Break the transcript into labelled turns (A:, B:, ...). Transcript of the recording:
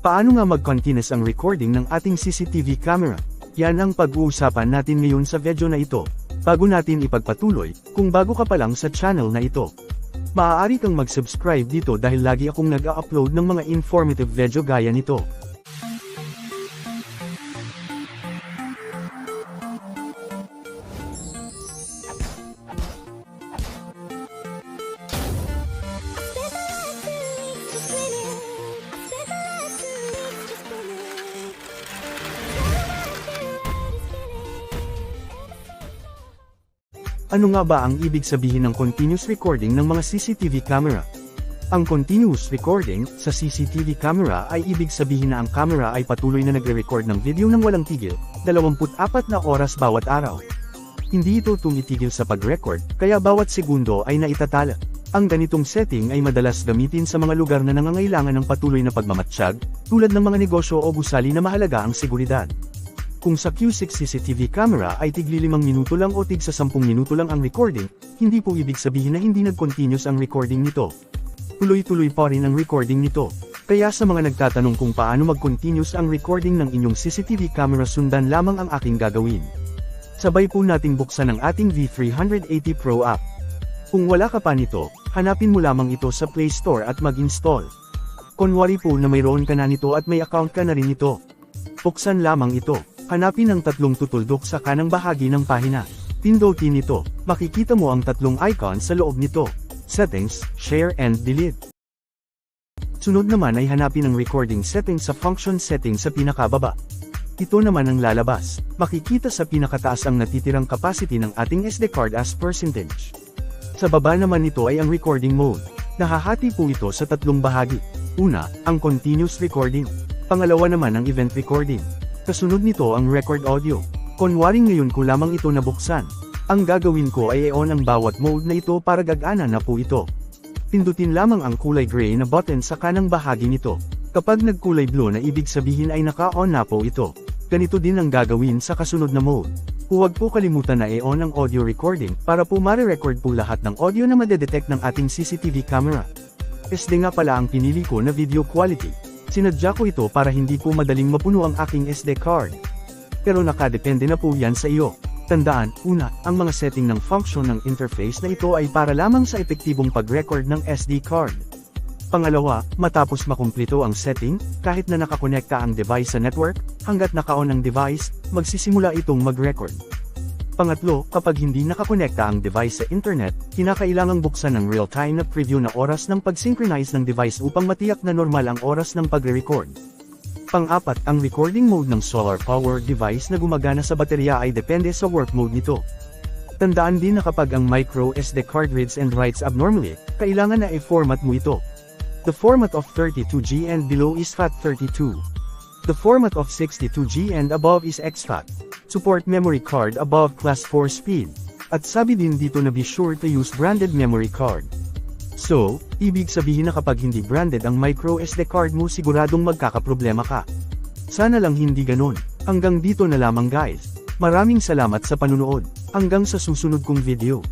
A: Paano nga mag-continuous ang recording ng ating CCTV camera? Yan ang pag-uusapan natin ngayon sa video na ito. Bago natin ipagpatuloy, kung bago ka pa lang sa channel na ito, maaari kang mag-subscribe dito dahil lagi akong nag-a-upload ng mga informative video gaya nito. Ano nga ba ang ibig sabihin ng continuous recording ng mga CCTV camera? Ang continuous recording sa CCTV camera ay ibig sabihin na ang camera ay patuloy na nagre-record ng video ng walang tigil, 24 na oras bawat araw. Hindi ito tumitigil sa pag-record, kaya bawat segundo ay naitatala. Ang ganitong setting ay madalas gamitin sa mga lugar na nangangailangan ng patuloy na pagmamatsyag, tulad ng mga negosyo o gusali na mahalaga ang seguridad. Kung sa Q6 CCTV camera ay tigli 5 minuto lang o tig sa 10 minuto lang ang recording, hindi po ibig sabihin na hindi nag-continuous ang recording nito. Tuloy-tuloy pa rin ang recording nito. Kaya sa mga nagtatanong kung paano mag-continuous ang recording ng inyong CCTV camera, sundan lamang ang aking gagawin. Sabay po nating buksan ang ating V380 Pro app. Kung wala ka pa nito, hanapin mo lamang ito sa Play Store at mag-install. Kunwari po na mayroon ka na nito at may account ka na rin nito. Buksan lamang ito. Hanapin ang tatlong tutuldok sa kanang bahagi ng pahina. Pindutin ito. Makikita mo ang tatlong icon sa loob nito. Settings, Share and Delete. Sunod naman ay hanapin ang recording settings sa function settings sa pinakababa. Ito naman ang lalabas. Makikita sa pinakataas ang natitirang capacity ng ating SD card as percentage. Sa baba naman nito ay ang recording mode. Nahahati po ito sa tatlong bahagi. Una, ang continuous recording. Pangalawa naman ang event recording. Kasunod nito ang record audio. Kunwaring ngayon ko lamang ito nabuksan. Ang gagawin ko ay i-on ang bawat mode na ito para gagana na po ito. Pindutin lamang ang kulay gray na button sa kanang bahagi nito. Kapag nagkulay blue na ibig sabihin ay naka-on na po ito. Ganito din ang gagawin sa kasunod na mode. Huwag po kalimutan na i-on ang audio recording para po mare-record po lahat ng audio na madedetect ng ating CCTV camera. SD nga pala ang pinili ko na video quality. Sinadya ko ito para hindi po madaling mapuno ang aking SD card. Pero nakadepende na po yan sa iyo. Tandaan, una, ang mga setting ng function ng interface na ito ay para lamang sa epektibong pag-record ng SD card. Pangalawa, matapos makumplito ang setting, kahit na nakakonekta ang device sa network, hanggat naka-on ang device, magsisimula itong mag-record. Pangatlo, kapag hindi nakakonekta ang device sa internet, kinakailangang buksan ng real-time na preview na oras ng pag-synchronize ng device upang matiyak na normal ang oras ng pagre-record. Pang-apat, ang recording mode ng solar-powered device na gumagana sa baterya ay depende sa work mode nito. Tandaan din na kapag ang micro SD card reads and writes abnormally, kailangan na i-format mo ito. The format of 32GB and below is FAT32. The format of 62GB and above is exFAT. Support memory card above class 4 speed. At sabi din dito na be sure to use branded memory card. So, ibig sabihin na kapag hindi branded ang micro SD card mo, siguradong magkakaproblema ka. Sana lang hindi ganun. Hanggang dito na lamang guys. Maraming salamat sa panunood. Hanggang sa susunod kong video.